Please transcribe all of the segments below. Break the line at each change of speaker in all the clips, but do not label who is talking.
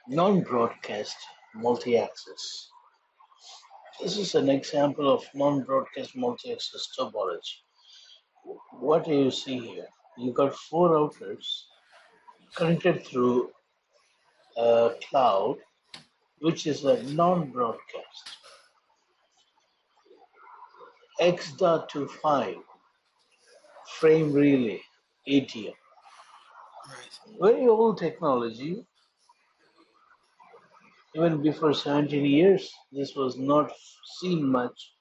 Non-broadcast multi-access. This is an example of non-broadcast multi-access topology. What do you see here? You got four outlets connected through a cloud, which is a non-broadcast. X.25 frame relay ATM.
Right.
Very old technology. Even before 17 years, this was not seen much.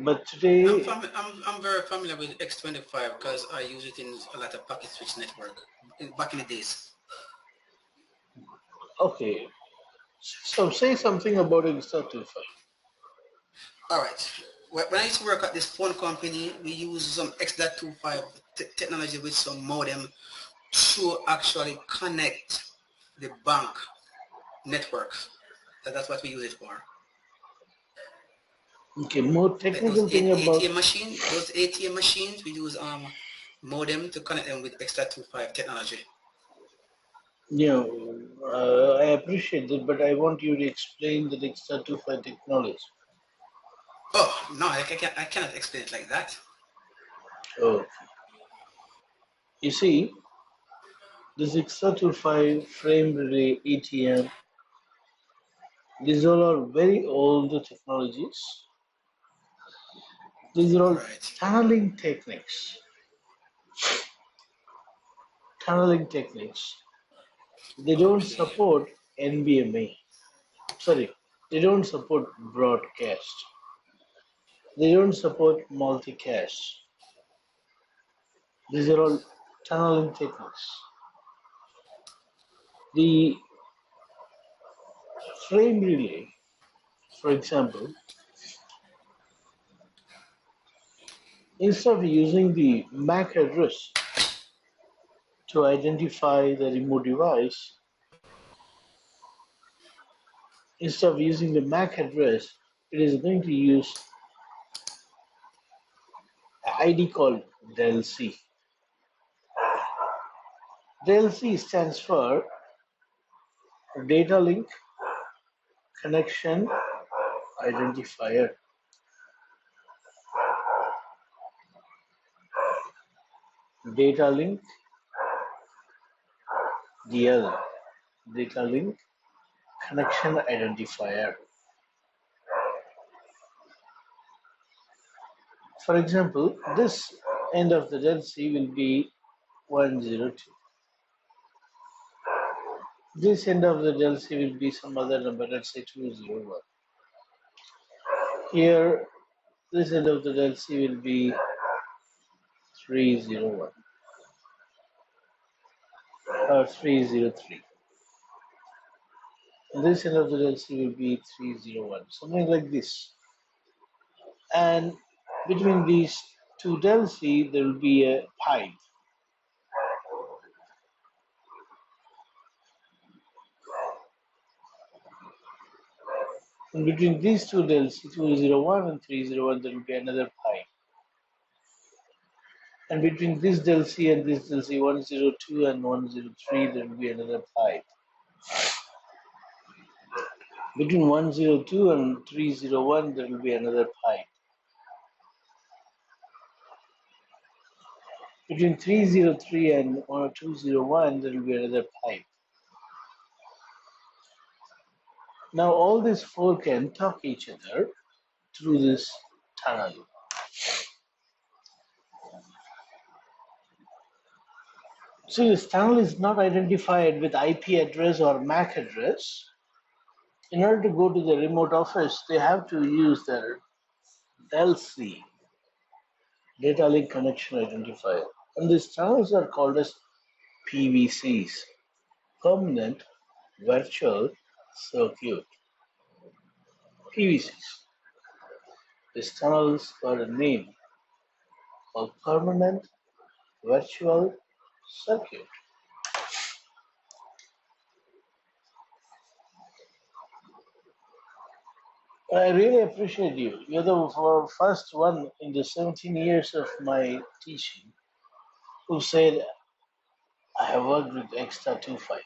But today,
I'm very familiar with X25 because I use it in a lot of packet switch network back in the days.
okay, so say something about X.25.
All right. When I used to work at this phone company, we use some X.25 technology with some modem to actually connect the bank networks. That's what we use it for.
Okay, more
Like those
technical thing about,
ATM machines, we use modem to connect them with X.25 technology.
I appreciate that, but I want you to explain the X.25 technology.
Oh no, I cannot explain it like that.
Oh, you see, this X.25 frame relay ATM, these all are very old technologies. These are all
Right.
tunneling techniques. Tunneling techniques. They don't
Okay.
support NBMA. Sorry, they don't support broadcast. They don't support multicast. These are all tunneling techniques. The frame relay, for example, instead of using the MAC address to identify the remote device, instead of using the MAC address, it is going to use an ID called DELC. DELC stands for Data Link Connection Identifier. Data Link DL. Data Link Connection Identifier. For example, this end of the DELC will be 102. This end of the DELC will be some other number, let's say 201. Here, this end of the DELC will be 301 or 303. And this end of the DELC will be 301, something like this. And between these two DELC, there will be a pipe. And between these two DELC, 201 and 301, there will be another pipe. And between this DELC and this DELC, 102 and 103, there will be another pipe. Between 102 and 301, there will be another pipe. Between 303 and 201, there will be another pipe. Now all these four can talk each other through this tunnel. So this tunnel is not identified with IP address or MAC address. In order to go to the remote office, they have to use their DELC, Data Link Connection Identifier. And these tunnels are called as PVCs, Permanent Virtual Circuit. PVCs. These tunnels got a name called Permanent Virtual Circuit. I really appreciate you. You're the first one in the 17 years of my teaching who said, I have worked with Extra 25.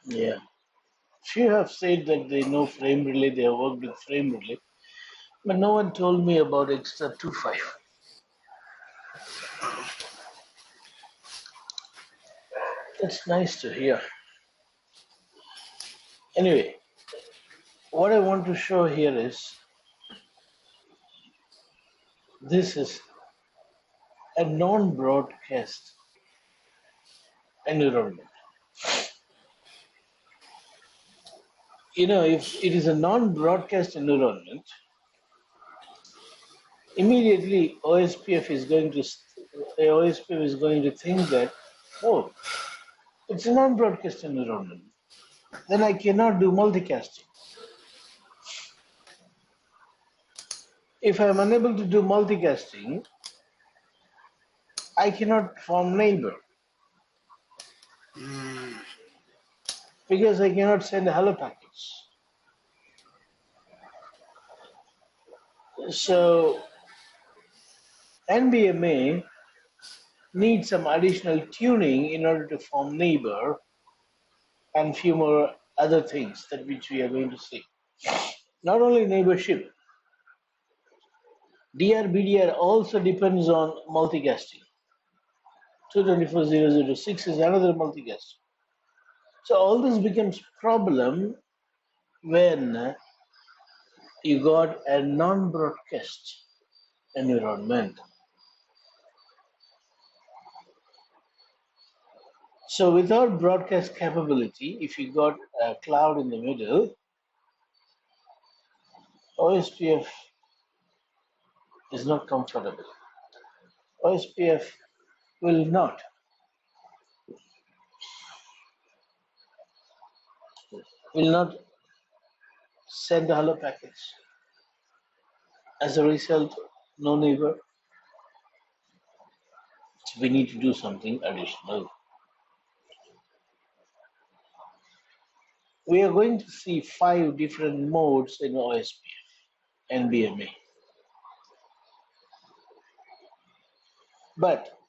Yeah. Few have said that they know frame relay, they have worked with frame relay, but no one told me about Extra 25. That's nice to hear. Anyway, what I want to show here is this is a non-broadcast environment. You know, if it is a non-broadcast environment, immediately OSPF is going to think that, oh, it's a non-broadcast environment. Then I cannot do multicasting. If I am unable to do multicasting, I cannot form neighbor
Mm,
because I cannot send hello packets. So NBMA needs some additional tuning in order to form neighbor and few more other things that which we are going to see. Not only neighborship, DRBDR also depends on multicasting. 224006 is another multicast. So all this becomes problem when you got a non-broadcast environment. So without broadcast capability, if you got a cloud in the middle, OSPF is not comfortable. OSPF will not send the hello packets. As a result, no neighbor. So we need to do something additional. We are going to see 5 different modes in OSPF and BMA. But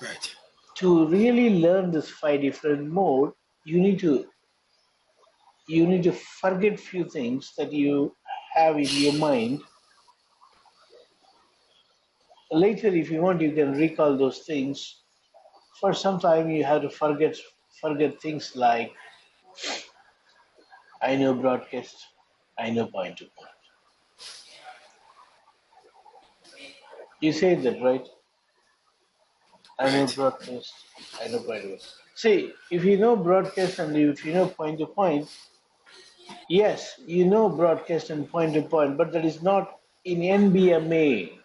right.
to really learn this 5 different mode, you need to forget few things that you have in your mind. Later, if you want, you can recall those things. For some time, you have to forget things like I know broadcast, I know point to point. You said that, right? I know
Right.
broadcast, I know point to point. See, if you know broadcast and if you know point to point, yes, you know broadcast and point to point, but that is not in NBMA.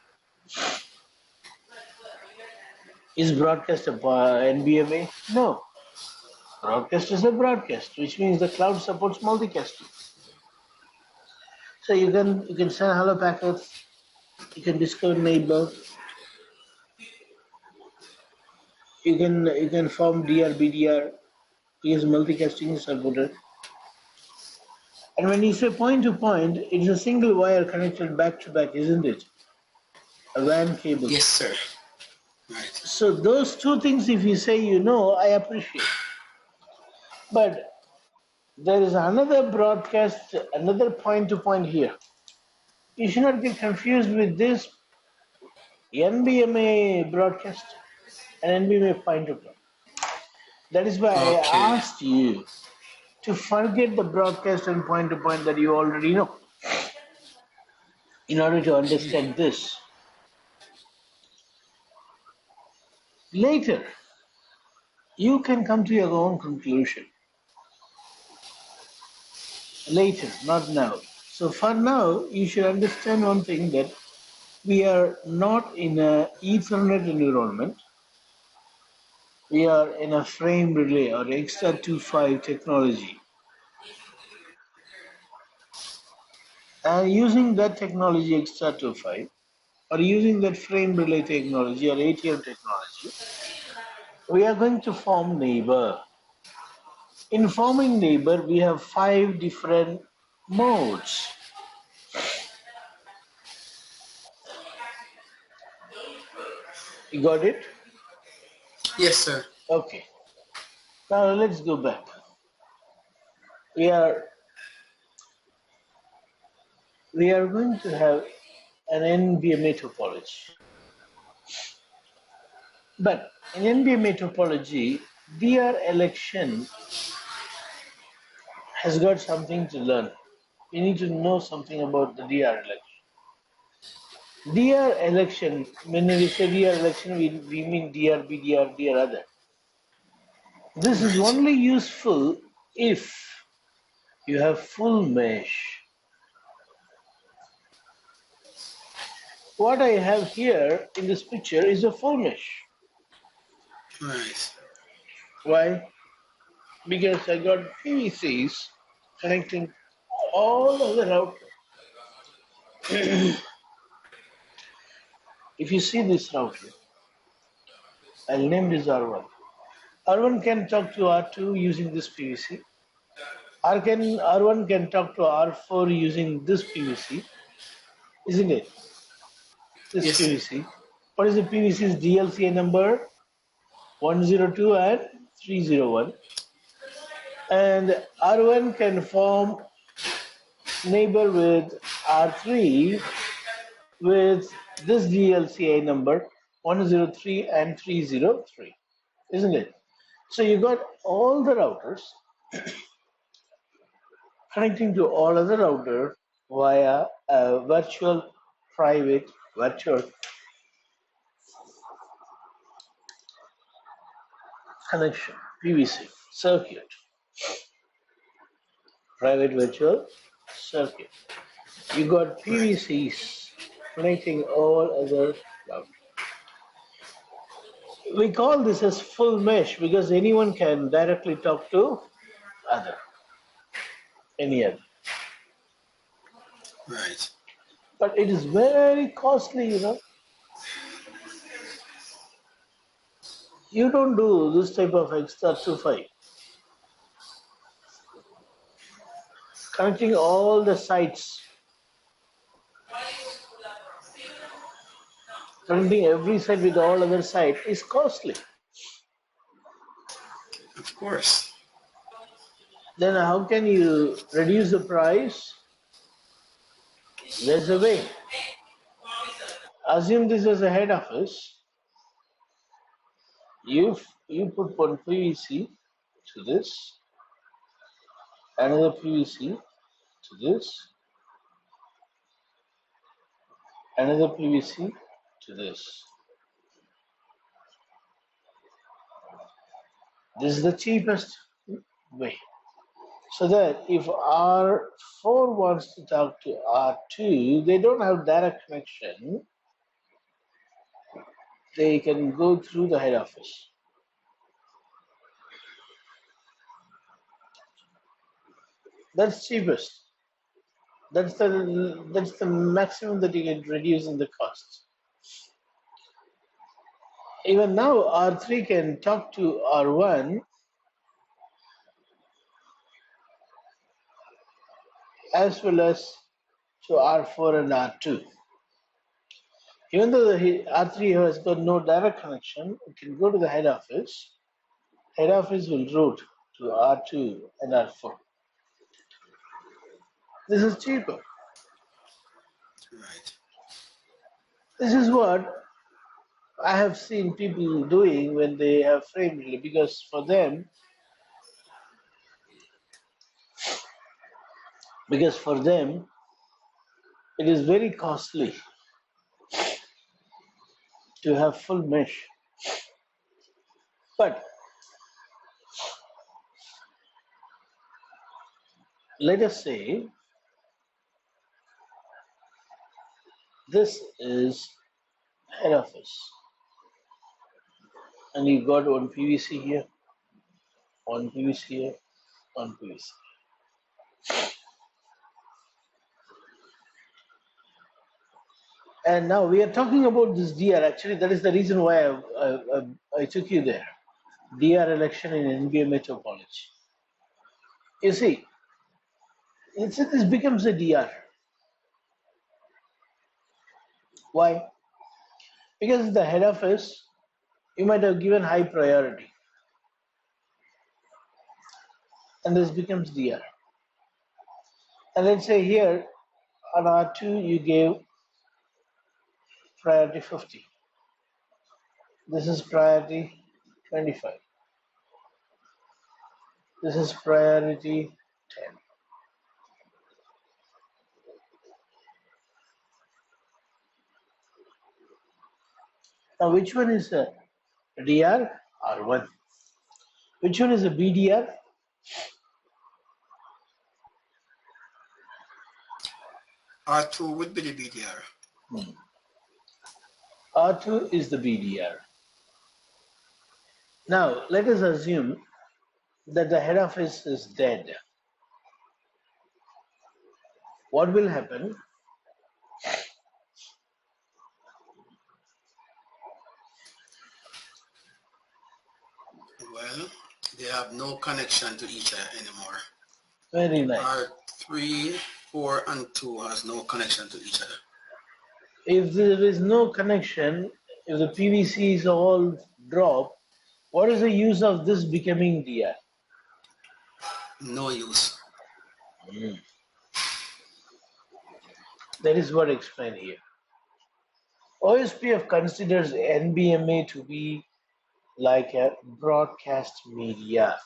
Is broadcast a NBMA? No. Broadcast is a broadcast, which means the cloud supports multicasting. So you can send hello packets, you can discover neighbor, you can form DRBDR because multicasting is supported. And when you say point to point, it's a single wire connected back to back, isn't it? A WAN cable.
Yes, sir. Right.
So those two things, if you say you know, I appreciate. But there is another broadcast, another point to point here. You should not get confused with this NBMA broadcast and NBMA point to point. That is why I
Okay.
asked you to forget the broadcast and point to point that you already know in order to understand this. Later, you can come to your own conclusion. Later, not now. So for now, you should understand one thing that we are not in a Ethernet environment. We are in a frame relay or X.25 technology. And using that technology X.25 or using that frame relay technology or ATM technology, we are going to form neighbor. In forming neighbor, we have 5 different modes. You got it?
Yes, sir.
Okay. Now let's go back. We are we are going to have an NBMA topology. But in NBMA topology, DR election has got something to learn. We need to know something about the DR election. DR election, when we say DR election, we mean DRB, DR other. This is
Right.
only useful if you have full mesh. What I have here in this picture is a full mesh.
Right.
Why? Because I got PVCs connecting all of the router. If you see this router, I'll name this R1. R1 can talk to R2 using this PVC. R1 can talk to R4 using this PVC, isn't it? This
Yes, sir.
PVC. What is the PVC's DLCA number? 102 and 301. And R1 can form neighbor with R3 with this DLCA number 103 and 303, isn't it? So you got all the routers connecting to all other router via a virtual connection, PVC circuit, private virtual circuit. You got
Right.
PVCs connecting all other routers. We call this as full mesh because anyone can directly talk to other, any other.
Right.
But it is very costly. You don't do this type of extra to 5. Connecting all the sites, connecting every site with all other site is costly.
Of course.
Then how can you reduce the price? There's a way. Assume this is a head office. You put one PVC to this, another PVC to this, another PVC to this. This is the cheapest way. So that if R4 wants to talk to R2, they don't have direct connection. They can go through the head office. That's cheapest. That's the maximum that you can reduce in the cost. Even now, R3 can talk to R1 as well as to R4 and R2. Even though the R3 has got no direct connection, it can go to the head office. Head office will route to R2 and R4. This is cheaper.
Right.
This is what I have seen people doing when they have frame relay because for them it is very costly to have full mesh. But let us say this is head office and you got one PVC here, one PVC here, one PVC. And now we are talking about this DR. Actually, that is the reason why I took you there. DR election in NBMA topology. You see, this becomes a DR. Why? Because it's the head office, you might have given high priority. And this becomes DR. And let's say here on R2 you gave priority 50. This is priority 25. This is priority 10. Now which one is a DR? R1. Which one is a BDR?
R2 would be the BDR.
R2 is the BDR. Now let us assume that the head office is dead. What will happen?
Well, they have no connection to each other anymore.
Very nice.
R3, 4, and 2 has no connection to each other.
If there is no connection, if the PVCs all drop, what is the use of this becoming DR?
No use.
That is what I explained here. OSPF considers NBMA to be like a broadcast media.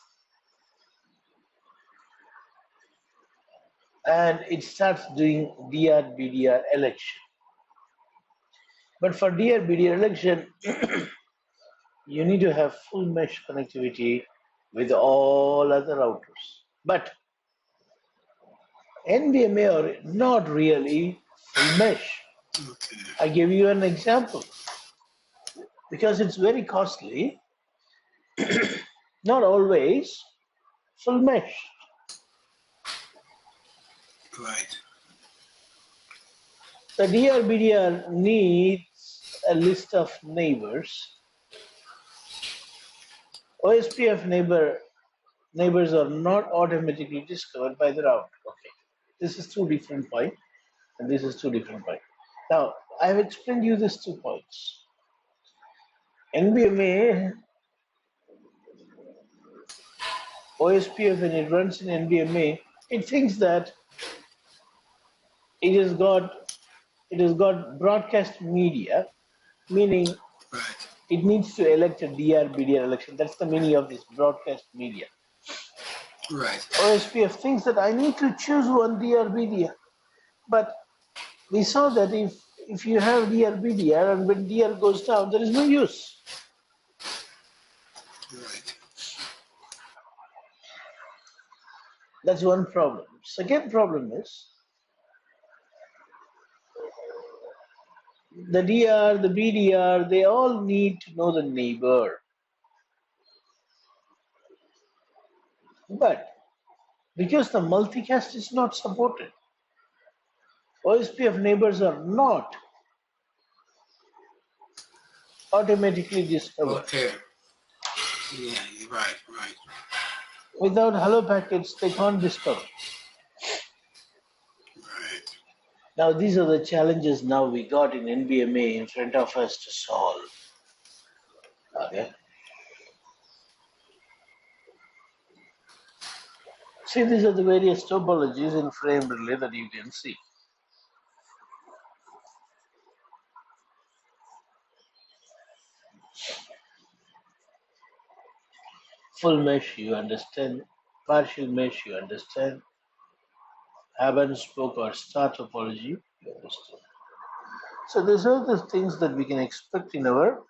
And it starts doing DR-BDR election. But for DR-BDR election, you need to have full mesh connectivity with all other routers. But NBMA are not really full mesh.
Okay.
I give you an example. Because it's very costly, not always full mesh.
Right.
The DR-BDR needs a list of neighbors. OSPF neighbors are not automatically discovered by the router. Okay, this is two different points, and this is two different points. Now, I have explained you these 2 points. NBMA, OSPF, when it runs in NBMA, it thinks that it has got broadcast media, meaning
Right.
it needs to elect a DR-BDR election. That's the meaning of this broadcast media.
Right.
OSPF thinks that I need to choose one DR-BDR. But we saw that if you have DR-BDR and when DR goes down, there is no use.
Right.
That's one problem. Second problem is the DR, the BDR, they all need to know the neighbor. But because the multicast is not supported, OSPF neighbors are not automatically discovered.
Okay. Yeah, you're right. Right.
Without hello packets, they can't discover.
Right.
Now, these are the challenges now we got in NBMA in front of us to solve. Okay. See, these are the various topologies in frame relay that you can see. Full mesh, you understand. Partial mesh, you understand. Hub and spoke or star topology, you understand. So these are the things that we can expect in our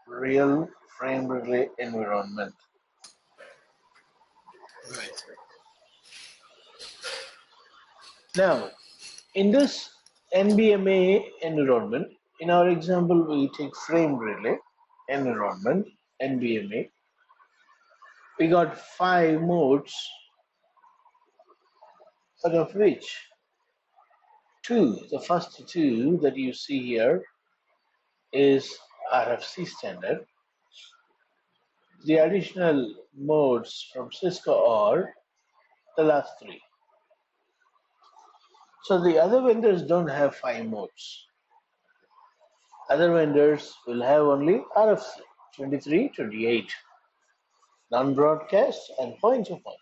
real frame relay environment.
Right.
Now, in this NBMA environment, in our example, we take frame relay environment, NBMA. We got 5 modes, out of which 2, the first 2 that you see here is RFC standard. The additional modes from Cisco are the last 3. So the other vendors don't have 5 modes. Other vendors will have only RFC 23, 28, non-broadcast and point-to-point.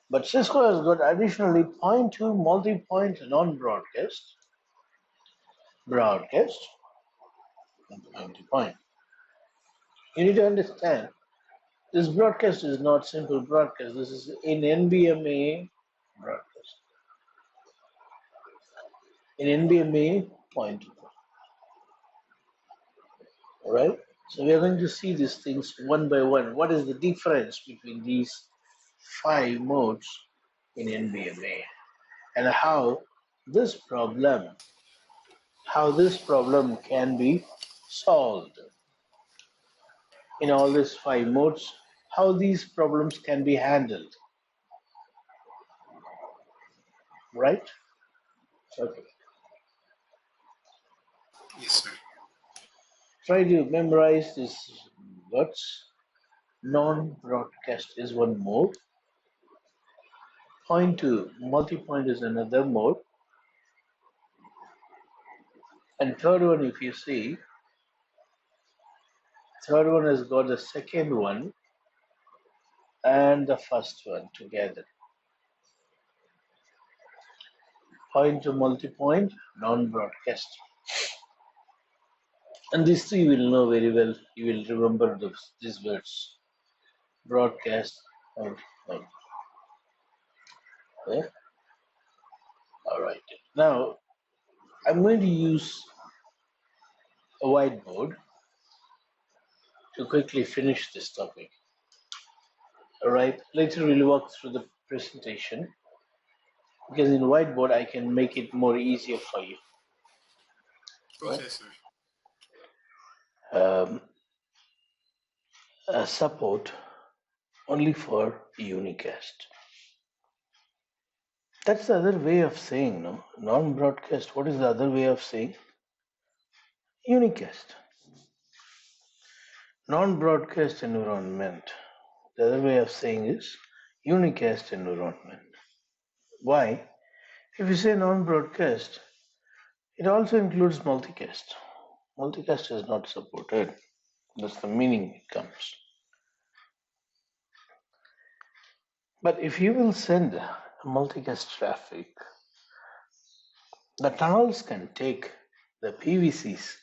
But Cisco has got additionally point-to multi-point non-broadcast, broadcast, and point-to-point. You need to understand this broadcast is not simple broadcast. This is in NBMA broadcast. In NBMA point-to-point. All right. So we are going to see these things one by one. What is the difference between these 5 modes in NBMA and how this problem can be solved in all these 5 modes, how these problems can be handled, right? Okay.
Yes, sir.
Try to memorize these words. Non-broadcast is one mode. Point to multi-point is another mode. And third one, if you see, third one has got the second one and the first one together. Point to multi-point, non-broadcast. And these three you will know very well. You will remember these words. Broadcast, point. Yeah? All right. Now, I'm going to use a whiteboard to quickly finish this topic. All right. Later we'll walk through the presentation because in whiteboard I can make it more easier for you. Right?
Okay, sir.
Support only for unicast. That's the other way of saying, no? Non-broadcast, what is the other way of saying? Unicast. Non-broadcast environment. The other way of saying is unicast environment. Why? If you say non-broadcast, it also includes multicast. Multicast is not supported. That's the meaning it comes. But if you will send a multicast traffic, the tunnels can take the PVCs,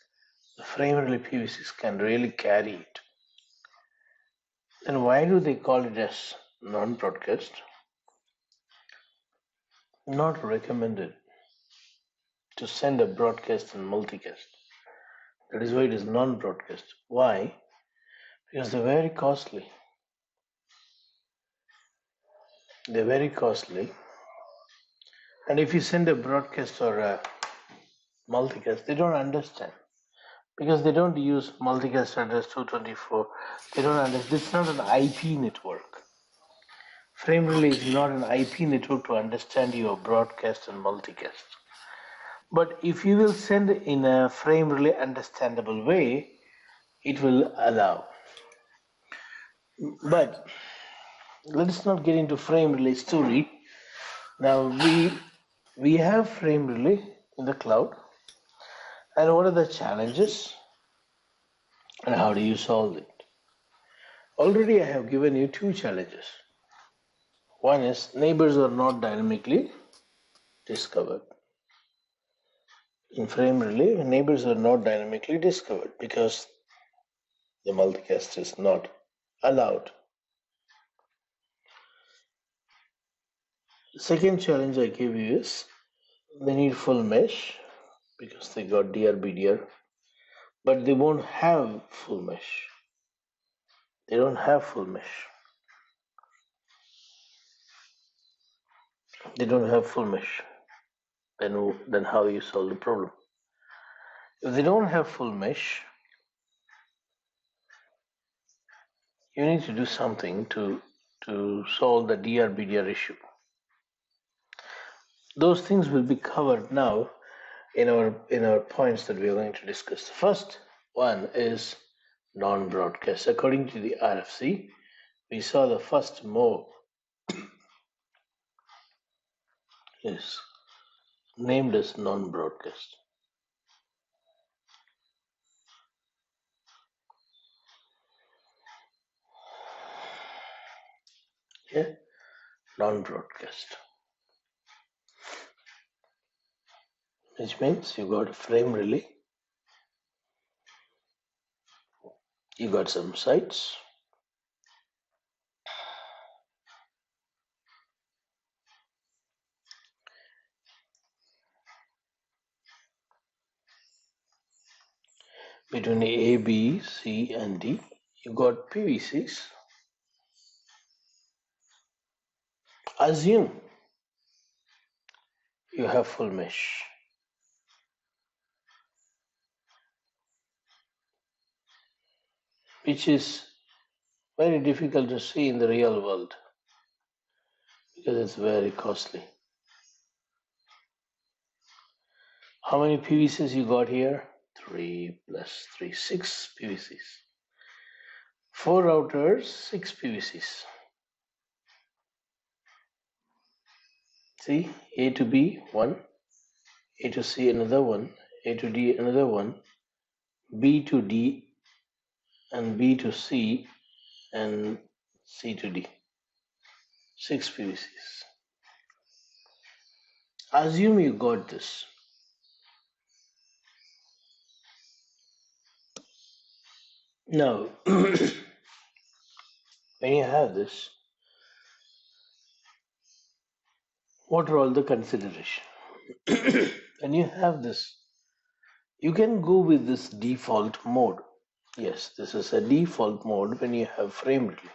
the frame relay PVCs can really carry it. Then why do they call it as non-broadcast? Not recommended to send a broadcast and multicast. That is why it is non-broadcast. Why? Because they're very costly. They're very costly. And if you send a broadcast or a multicast, they don't understand. Because they don't use multicast address 224. They don't understand. It's not an IP network. Frame relay is not an IP network to understand your broadcast and multicast. But if you will send in a frame relay understandable way, it will allow. But let's not get into frame relay story. Now we have frame relay in the cloud. And what are the challenges? And how do you solve it? Already I have given you 2 challenges. One is neighbors are not dynamically discovered. In frame relay, neighbors are not dynamically discovered because the multicast is not allowed. The second challenge I give you is they need full mesh because they got DR-BDR, but they won't have full mesh. They don't have full mesh. They don't have full mesh. Then how you solve the problem? If they don't have full mesh, you need to do something to solve the DR-BDR issue. Those things will be covered now in our points that we are going to discuss. The first one is non-broadcast. According to the RFC, we saw the first mode is named as non-broadcast. Okay, non-broadcast, which means you got a frame relay, you got some sites, between A, B, C, and D. You got PVCs. Assume you have full mesh, which is very difficult to see in the real world because it's very costly. How many PVCs you got here? 3 plus 3, 6 PVCs. 4 routers, 6 PVCs. See, A to B, 1, A to C, another one, A to D, another one, B to D, and B to C, and C to D. 6 PVCs. Assume you got this. Now, when you have this, what are all the considerations? When you have this, you can go with this default mode. Yes, this is a default mode when you have frame relay.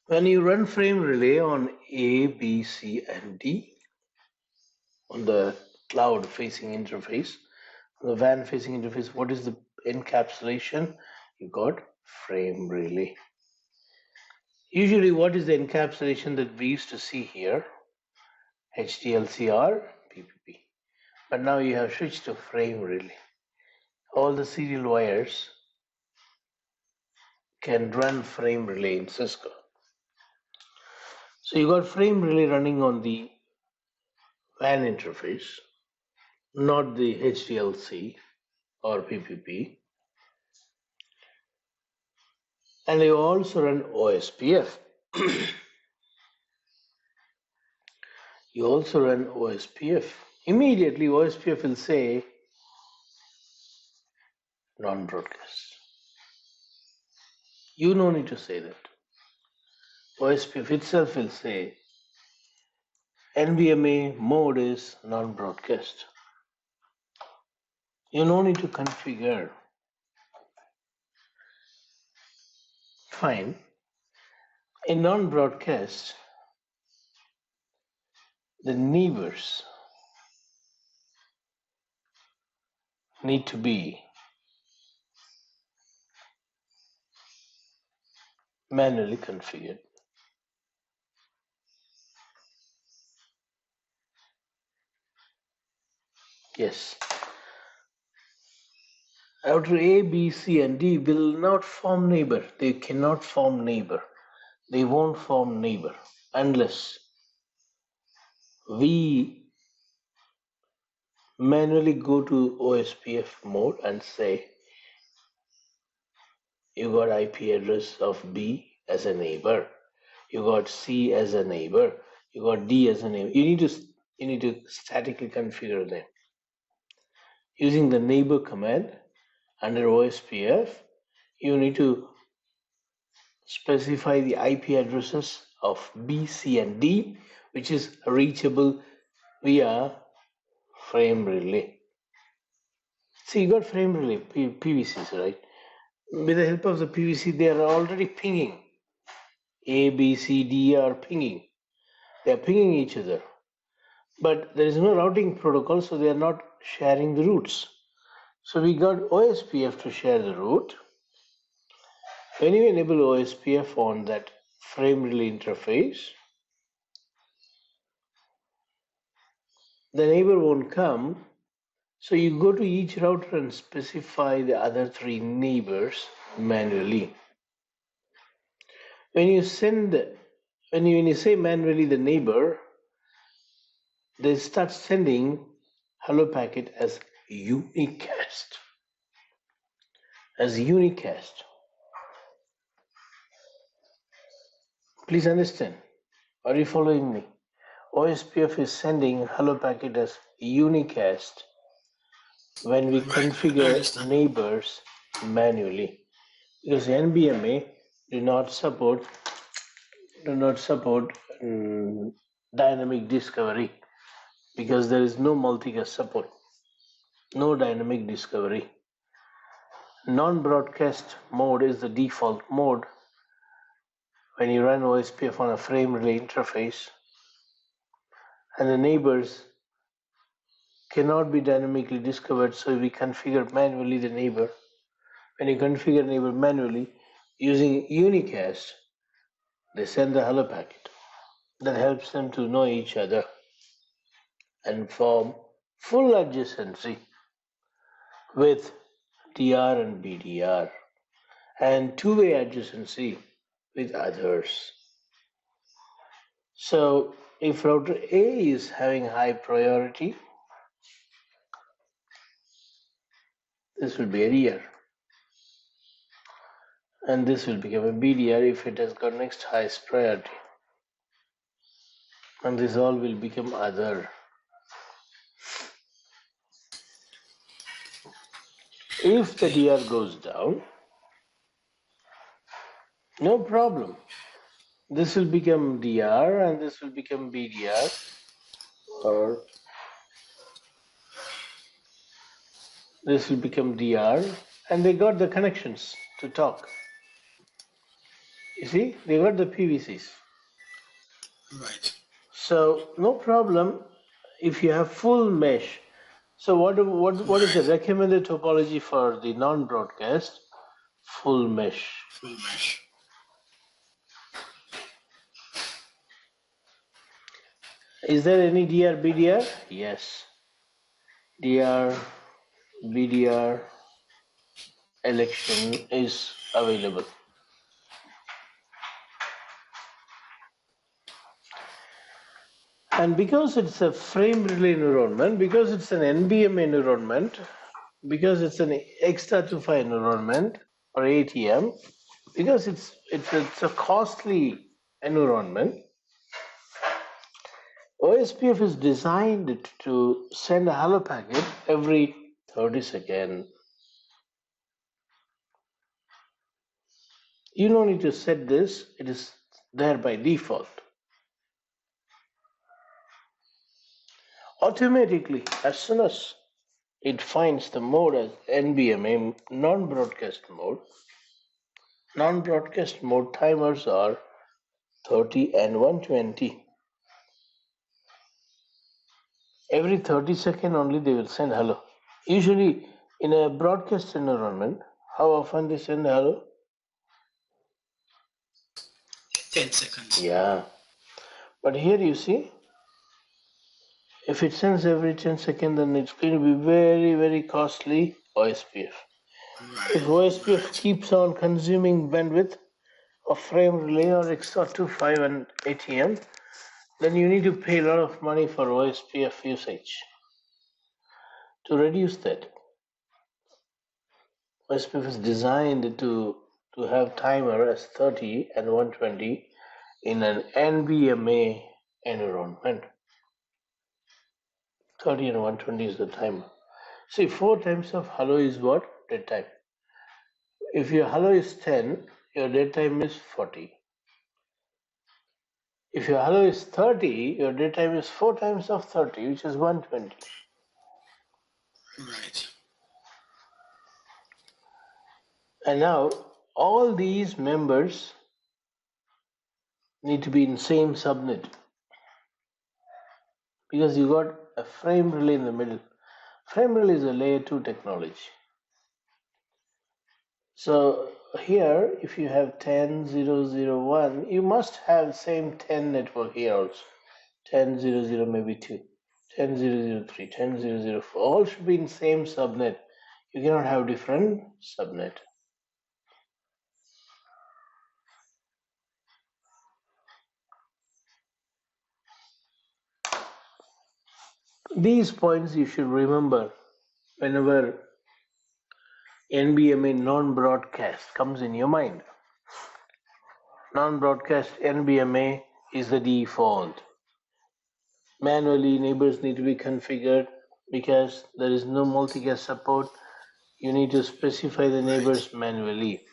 When you run frame relay on A, B, C, and D on the cloud facing interface, the WAN facing interface, what is the encapsulation? You got frame relay. Usually, what is the encapsulation that we used to see here? HDLCR, PPP. But now you have switched to frame relay. All the serial wires can run frame relay in Cisco. So you got frame relay running on the WAN interface, not the HDLC or PPP. And you also run OSPF. You also run OSPF. Immediately OSPF will say non-broadcast. You no need to say that. OSPF itself will say NVMe mode is non-broadcast. You no need to configure. Fine. In non-broadcast, the neighbors need to be manually configured. Yes. Router A, B, C, and D will not form neighbor. They cannot form neighbor. They won't form neighbor unless we manually go to OSPF mode and say you got IP address of B as a neighbor, you got C as a neighbor, you got D as a neighbor. You need to statically configure them using the neighbor command under OSPF. You need to specify the IP addresses of B, C, and D, which is reachable via frame relay. See, you got frame relay, PVCs, right? With the help of the PVC, they are already pinging. A, B, C, D are pinging. They are pinging each other. But there is no routing protocol, so they are not sharing the routes. So we got OSPF to share the route. When you enable OSPF on that frame relay interface, the neighbor won't come. So you go to each router and specify the other 3 neighbors manually. When you say manually the neighbor, they start sending hello packet as unicast. as unicast. Please understand. Are you following me? OSPF is sending hello packet as unicast when we
Right. I
configure
understand.
neighbors manually, because NBMA do not support dynamic discovery, because there is no multicast support, no dynamic discovery. Non-broadcast mode is the default mode when you run OSPF on a frame relay interface, and the neighbors cannot be dynamically discovered, so we configure manually the neighbor. When you configure neighbor manually using unicast, they send the hello packet that helps them to know each other and form full adjacency with DR and BDR and two-way adjacency with others. So if router A is having high priority, this will be a DR. And this will become a BDR if it has got next highest priority. And this all will become other. If the
Okay.
DR goes down, no problem. This will become DR and this will become BDR, or this will become DR, and they got the connections to talk. You see, they got the PVCs.
Right.
So no problem if you have full mesh. So what is the
Right.
recommended topology for the non-broadcast? Full mesh.
Full mesh.
Is there any DR BDR? Yes. DR BDR election is available. And because it's a frame relay environment, because it's an NBM environment, because it's an X.25 environment or ATM, because it's a costly environment, OSPF is designed to send a hello packet every 30 seconds. You don't need to set this, it is there by default. Automatically, as soon as it finds the mode as NBMA, non-broadcast mode timers are 30 and 120. Every 30 seconds only they will send hello. Usually in a broadcast environment, how often they send hello?
10 seconds.
Yeah. But here you see, if it sends every 10 seconds, then it's going to be very, very costly OSPF. If
Right.
OSPF
Right.
keeps on consuming bandwidth of frame relay or X.25 and ATM, then you need to pay a lot of money for OSPF usage. To reduce that, OSPF is designed to have timer as 30 and 120 in an NBMA environment. 30 and 120 is the timer. See, 4 times of hello is what? Dead time. If your hello is 10, your dead time is 40. If your hello is 30, your dead time is 4 times of 30, which is 120.
Right.
And now all these members need to be in same subnet because you got a frame relay in the middle. Frame relay is a layer 2 technology. So here, if you have 10.0.0.1, you must have same 10 network here also. 10.0.0 maybe 2, 10.0.0.3, 10.0.0.4. All should be in same subnet. You cannot have different subnet. These points you should remember whenever NBMA non-broadcast comes in your mind. Non-broadcast NBMA is the default. Manually, neighbors need to be configured because there is no multicast support. You need to specify the
Right.
neighbors manually.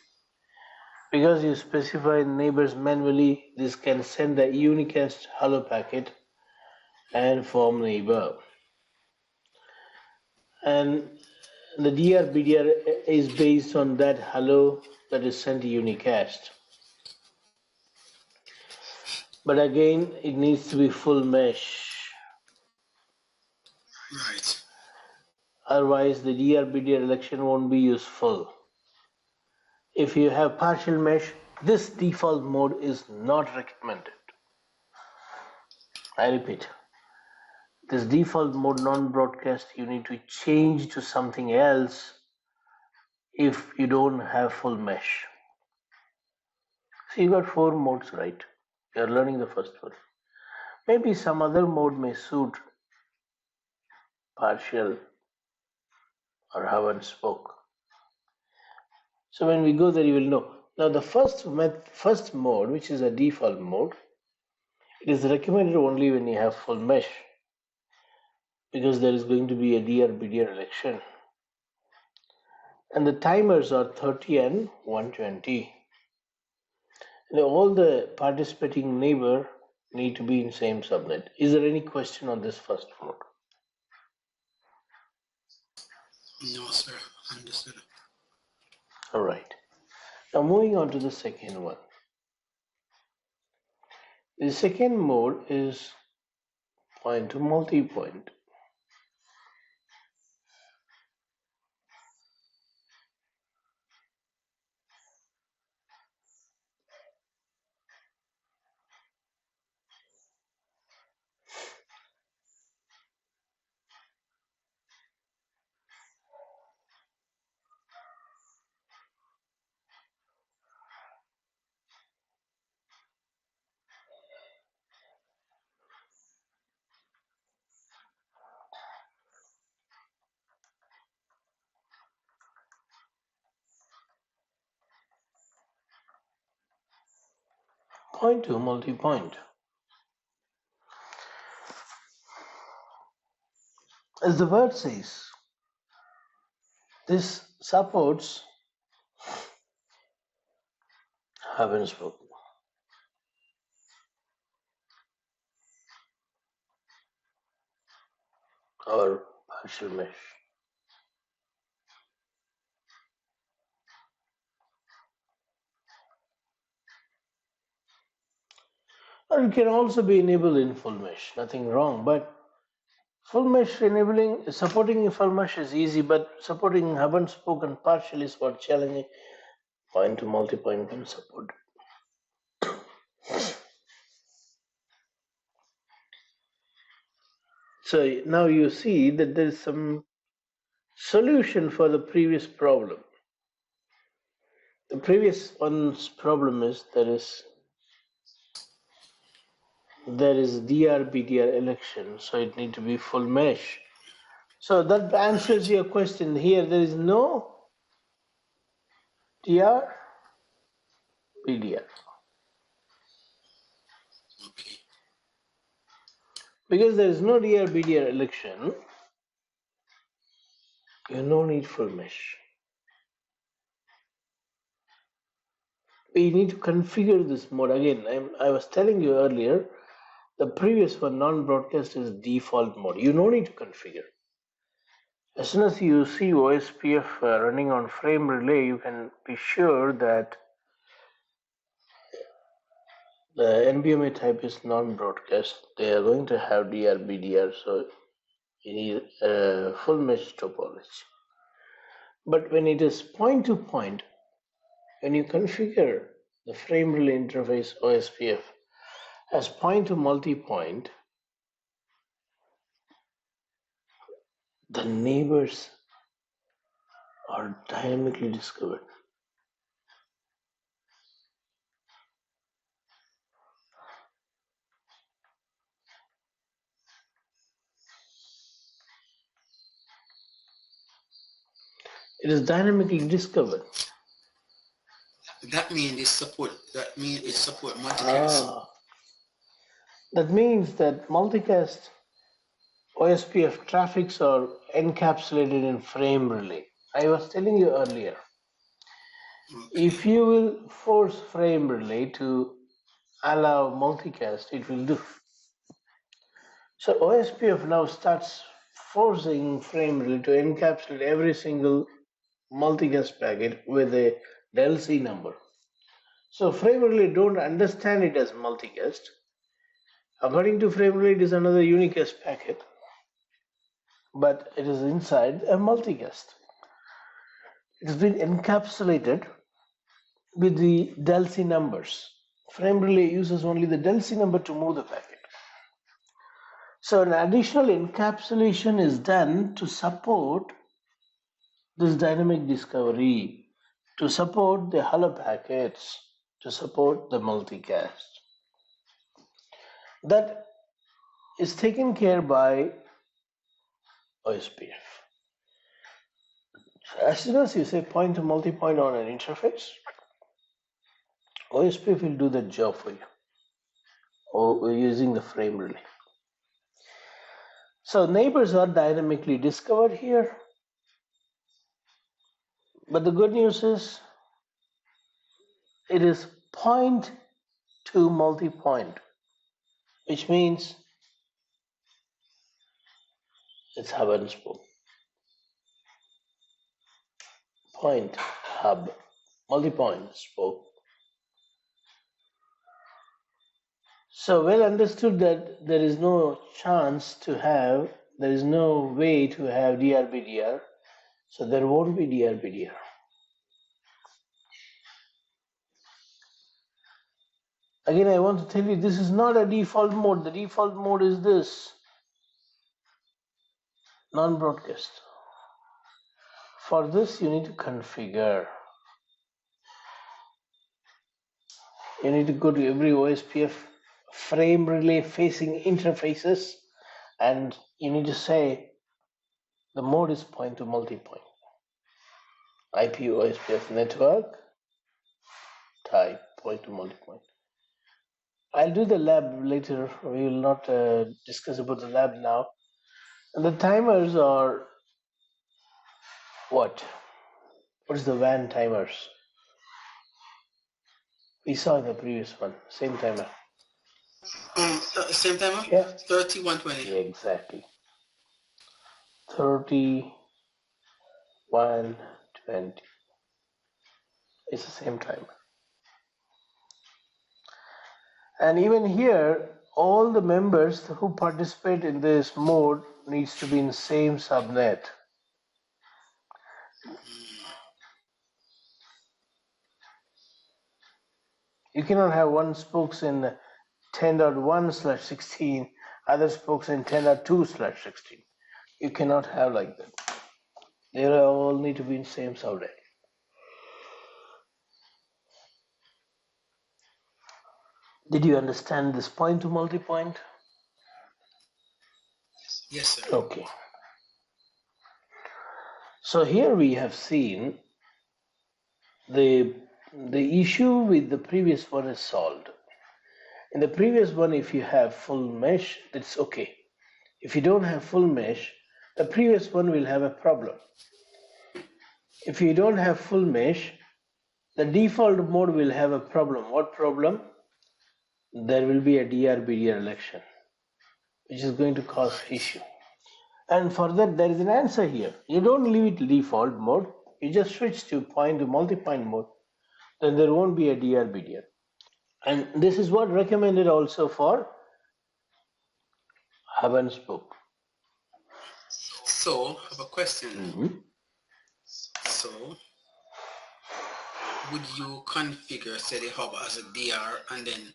Because you specify neighbors manually, this can send a unicast hello packet and form neighbor. And the DR is based on that hello that is sent unicast. But again, it needs to be full mesh.
Right.
Otherwise, the DR election won't be useful. If you have partial mesh, this default mode is not recommended. I repeat, this default mode non-broadcast you need to change to something else if you don't have full mesh. So you got 4 modes, right? You're learning the first one. Maybe some other mode may suit partial or hub and spoke. So when we go there, you will know. Now the first mode, which is a default mode, it is recommended only when you have full mesh because there is going to be a DR election. And the timers are 30 and 120. And all the participating neighbor need to be in same subnet. Is there any question on this first mode?
No, sir. Understood.
All right. Now moving on to the second one. The second mode is point to multi-point. Point to multi-point. As the word says, this supports hub and spoke or partial mesh. Or it can also be enabled in full mesh, nothing wrong. But full mesh enabling, supporting full mesh is easy, but supporting hub and spoke and partial is what challenging. Point to multi-point can support. So now you see that there is some solution for the previous problem. The previous one's problem is there is DR election, so it need to be full mesh. So that answers
Right.
your question. Here there is no DR
Okay.
because there is no DR election. You no need full mesh. We need to configure this mode again. I was telling you earlier. The previous one, non-broadcast, is default mode. You no need to configure. As soon as you see OSPF running on frame relay, you can be sure that the NBMA type is non-broadcast. They are going to have DR, so you need a full mesh topology. But when it is point to point, when you configure the frame relay interface OSPF as point to multi-point, the neighbors are dynamically discovered. It is dynamically discovered.
That means it support multicast.
That means that multicast OSPF traffics are encapsulated in frame relay. I was telling you earlier,
Okay.
if you will force frame relay to allow multicast, it will do. So OSPF now starts forcing frame relay to encapsulate every single multicast packet with a del C number. So frame relay don't understand it as multicast. According to frame relay, it is another unicast packet, but it is inside a multicast. It has been encapsulated with the del C numbers. Frame relay uses only the del C number to move the packet. So an additional encapsulation is done to support this dynamic discovery, to support the hello packets, to support the multicast. That is taken care by OSPF. So as soon as you say point to multipoint on an interface, OSPF will do the job for you, or we're using the frame relay. So neighbors are dynamically discovered here, but the good news is it is point to multipoint, which means it's hub and spoke. Point, hub, multipoint, spoke. So well understood that there is no there is no way to have DRBDR, so there won't be DRBDR. Again, I want to tell you this is not a default mode. The default mode is this, non-broadcast. For this, you need to configure. You need to go to every OSPF frame relay facing interfaces, and you need to say the mode is point to multipoint. IP OSPF network, type point to multipoint. I'll do the lab later. We will not discuss about the lab now. And the timers are what? What is the WAN timers? We saw in the previous one, same timer.
Same timer?
Yeah.
3120.
Yeah, exactly. 3120. It's the same timer. And even here, all the members who participate in this mode needs to be in same subnet. You cannot have one spokes in 10.1/16, other spokes in 10.2/16. You cannot have like that. They all need to be in same subnet. Did you understand this point to multipoint?
Yes, sir.
Okay. So here we have seen the issue with the previous one is solved. In the previous one, if you have full mesh, that's okay. If you don't have full mesh, the previous one will have a problem. If you don't have full mesh, the default mode will have a problem. What problem? There will be a DRBDR election, which is going to cause issue. And for that, there is an answer here. You don't leave it default mode. You just switch to point to multipoint mode. Then there won't be a DRBDR. And this is what recommended also for hub and spoke.
So, I have a question. So, would you configure, say, the hub as a DR and then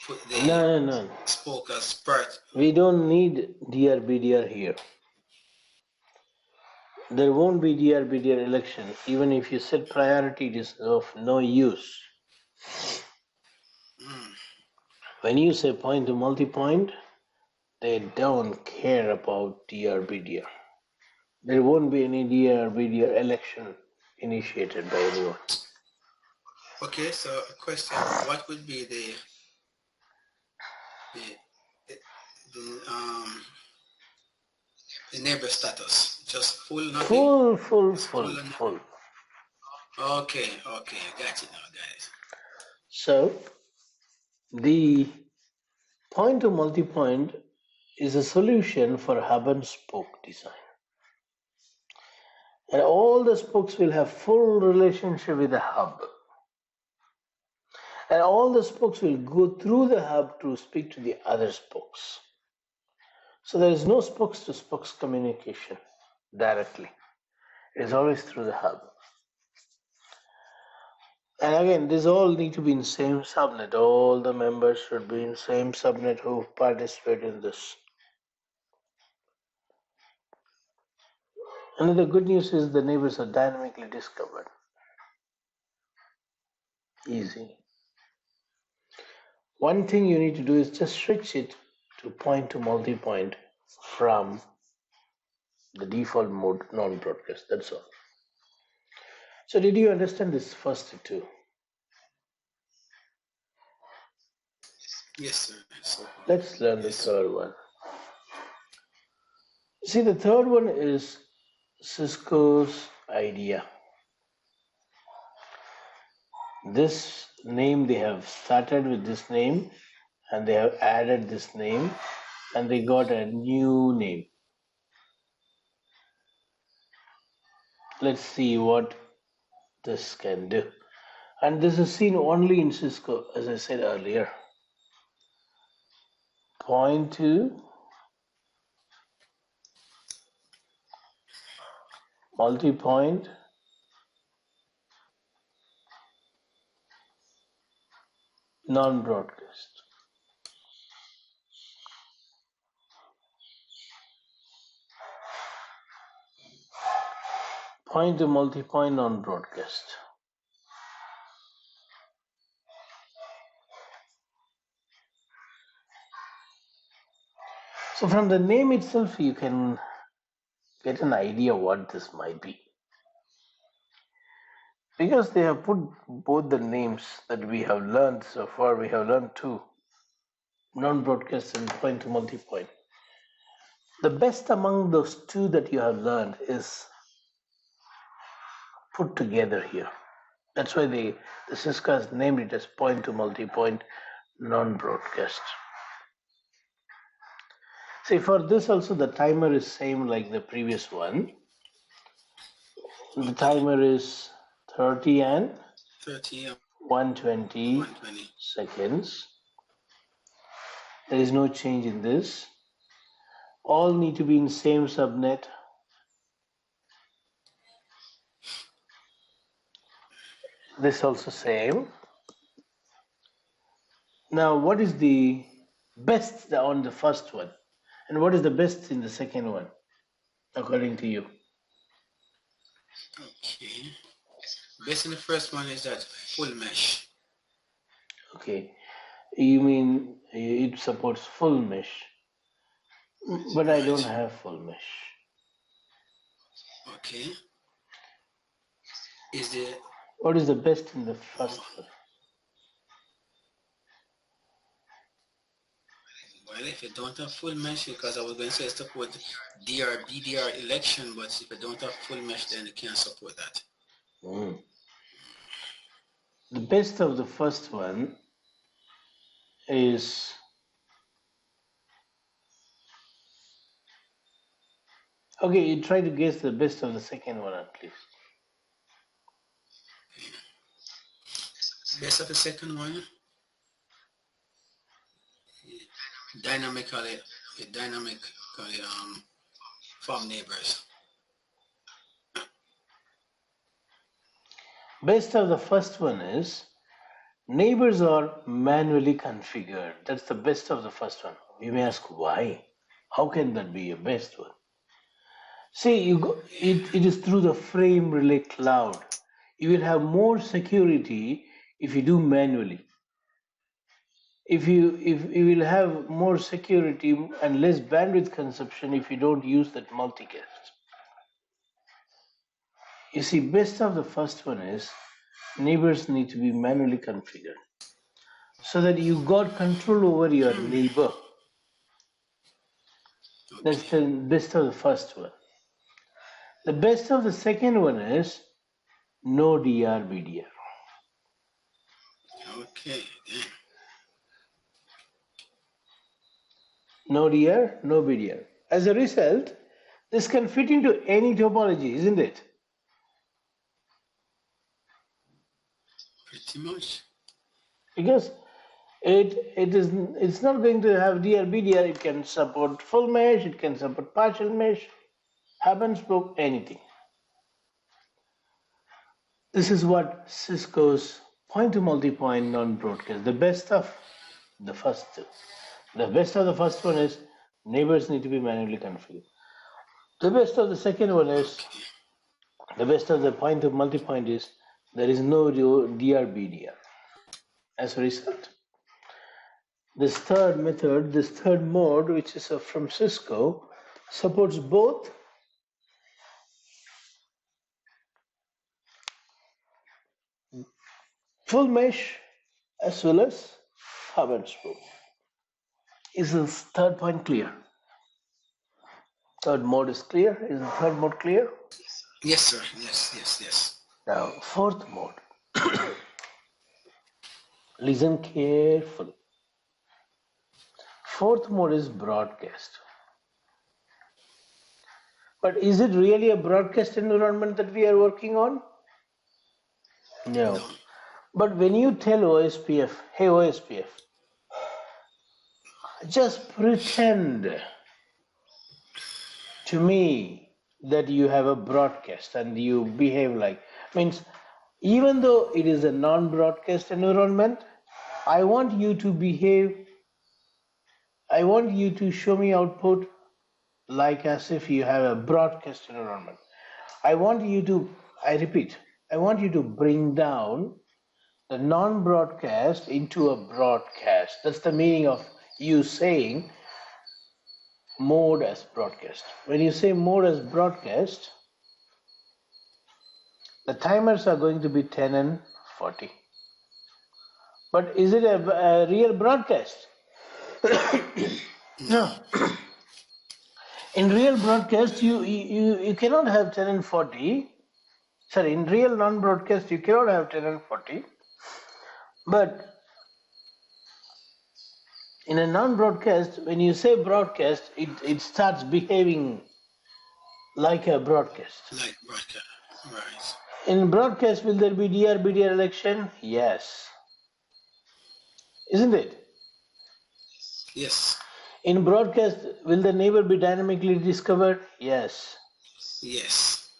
put the
No.
spoke as part?
We don't need DRBDR here. There won't be DRBDR election. Even if you set priority, it is of no use. When you say point to multipoint, they don't care about DRBDR. There won't be any DRBDR election initiated by anyone.
Okay, so a question: what would be the the the neighbor status? Just full, nothing.
Full, full,
It's full
full,
and
full.
okay, okay, I got it now, guys.
So the point to multi-point is a solution for hub and spoke design. And all the spokes will have full relationship with the hub. And all the spokes will go through the hub to speak to the other spokes. So there is no spokes to spokes communication directly. It is always through the hub. And again, these all need to be in same subnet. All the members should be in same subnet who participate in this. And the good news is the neighbors are dynamically discovered. Easy. One thing you need to do is just switch it to point to multi-point from the default mode non-broadcast. That's all. So did you understand this first two?
Yes, sir. So far,
Let's learn the
yes.
third one. See, the third one is Cisco's idea. This name, they have started with this name and they have added this name and they got a new name. Let's see what this can do. And this is seen only in Cisco, as I said earlier. Point to multi-point non-broadcast. Point to multi-point non-broadcast. So from the name itself, you can get an idea what this might be. Because they have put both the names that we have learned so far, we have learned two, non-broadcast and point to multi-point. The best among those two that you have learned is put together here. That's why the Cisco has named it as point to multi-point non-broadcast. See, for this also the timer is same like the previous one. The timer is 30 and
30
120
120.
seconds. There is no change in this. All need to be in same subnet. This also same. Now, what is the best on the first one? And what is the best in the second one, according to you?
Okay. Best in the first one is that full mesh.
Okay. You mean it supports full mesh, but I don't
Right.
have full mesh.
Okay. Is the
What is the best in the first one?
well, if you don't have full mesh, because I was going to say support DR, BDR election, but if you don't have full mesh, then you can't support that.
Mm. The best of the first one is okay. You try to guess the best of the second one at least.
Best of the second one, dynamically, dynamically from neighbors.
Best of the first one is neighbors are manually configured. That's the best of the first one. You may ask why? How can that be a best one? See, it is through the frame relay cloud. You will have more security if you do manually. If you will have more security and less bandwidth consumption if you don't use that multicast. You see, best of the first one is neighbors need to be manually configured so that you got control over your neighbor. That's
Okay.
the best of the first one. The best of the second one is no DRBDR.
Okay.
No DR, no BDR. As a result, this can fit into any topology, isn't it?
Pretty much.
Because it's not going to have DR BDR. It can support full mesh, it can support partial mesh, hub and spoke, anything. This is what Cisco's point-to-multipoint non-broadcast, the best of the first two. The best of the first one is neighbors need to be manually configured. The best of the second one is, the best of the point-to-multipoint is there is no DR-BDR. As a result, this third method, this third mode, which is from Cisco, supports both full mesh as well as hub and spoke. Is the third point clear? Third mode is clear. Is the third mode clear?
Yes, sir. Yes.
Now, fourth mode. Listen carefully. Fourth mode is broadcast. But is it really a broadcast environment that we are working on? No.
No.
But when you tell OSPF, hey OSPF, just pretend to me that you have a broadcast and you behave like, means even though it is a non-broadcast environment, I want you to behave, I want you to show me output like as if you have a broadcast environment. I repeat, I want you to bring down the non-broadcast into a broadcast. That's the meaning of you saying mode as broadcast. When you say mode as broadcast, the timers are going to be 10 and 40. But is it a real broadcast?
No.
No. In real broadcast, you cannot have 10 and 40. Sorry, in real non-broadcast, you cannot have 10 and 40. But in a non-broadcast, when you say broadcast, it starts behaving like a broadcast.
Like broadcast. Right.
In broadcast, will there be DR-BDR election? Yes. Isn't it?
Yes.
In broadcast, will the neighbor be dynamically discovered? Yes.
Yes.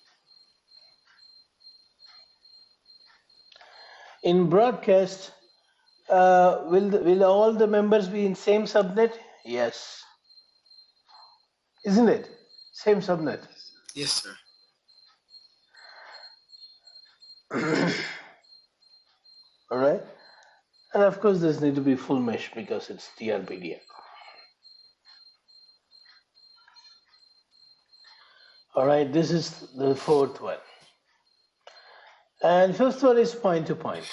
In broadcast, will all the members be in same subnet? Yes. Isn't it? Same subnet.
Yes, sir.
All right. And of course, this need to be full mesh because it's DR-BDR. All right, this is the fourth one. And fifth one is point-to-point.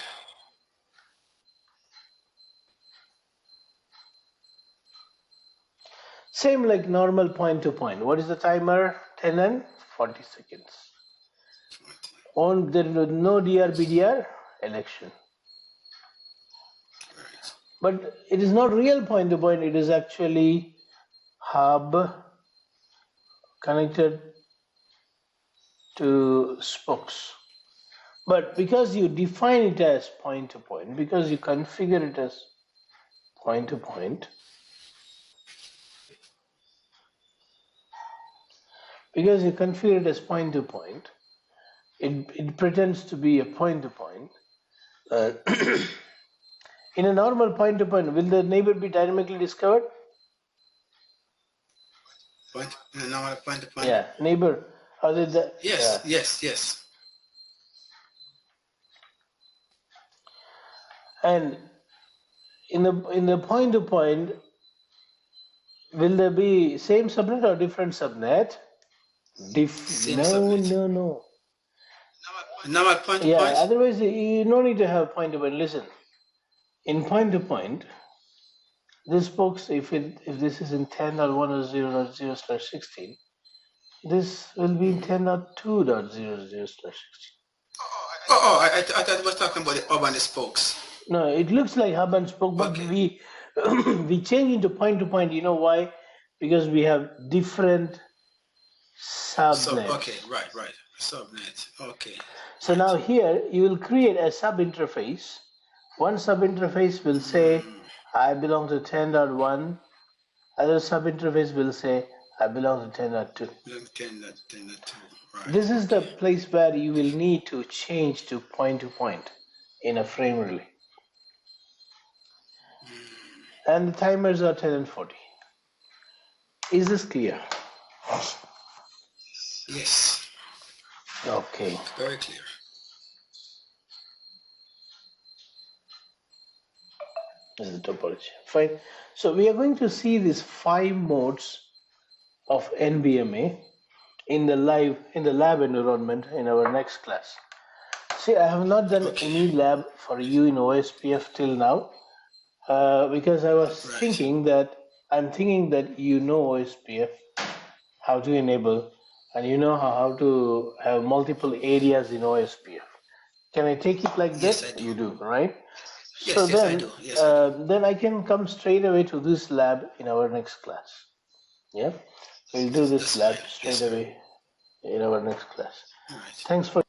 Same like normal point-to-point. What is the timer? 10 and 40 seconds. There is no DR-BDR election.
Right.
But it is not real point-to-point. It is actually hub connected to spokes. But because you define it as point-to-point, because you configure it as point-to-point, because you configure it as point-to-point, it pretends to be a point-to-point. In a normal point-to-point, will the neighbor be dynamically discovered?
Point to point.
Yeah, neighbor.
Yes.
Yeah.
Yes.
And in the point-to-point, will there be same subnet or different subnet?
Same subnet.
No.
Normal point to
Yeah,
point.
otherwise you no need to have point to point. Listen, in point to point, this box, if this is in 10.1.0.0/16, this will be in 10.2.00/16.
I thought it was talking about the hub and the spokes.
No, it looks like hub and spoke, but
Okay.
we we change into point to point. You know why? Because we have different subnets.
Okay, right. Subnet. Okay,
So now
right.
here you will create a sub interface. One sub interface will say I belong to 10.1. Other sub interface will say I belong to 10.2.
10.2. Right.
This is the
Okay.
place where you will need to change to point in a frame relay. And the timers are 10 and 40. Is this clear?
Yes.
Okay.
Very clear.
This is the topology. Fine. So we are going to see these 5 modes of NBMA in the lab environment in our next class. See, I have not done
Okay.
any lab for you in OSPF till now because I was
Right.
I'm thinking that you know OSPF, how to enable, and you know how to have multiple areas in OSPF. Can I take it like
Yes,
that?
I do.
You do, right? So
Yes, I do. Yes, I do.
then I can come straight away to this lab in our next class. Yeah, we'll do this
That's
lab
fine. Yes,
straight
sir.
away in our next class.
All right.
Thanks for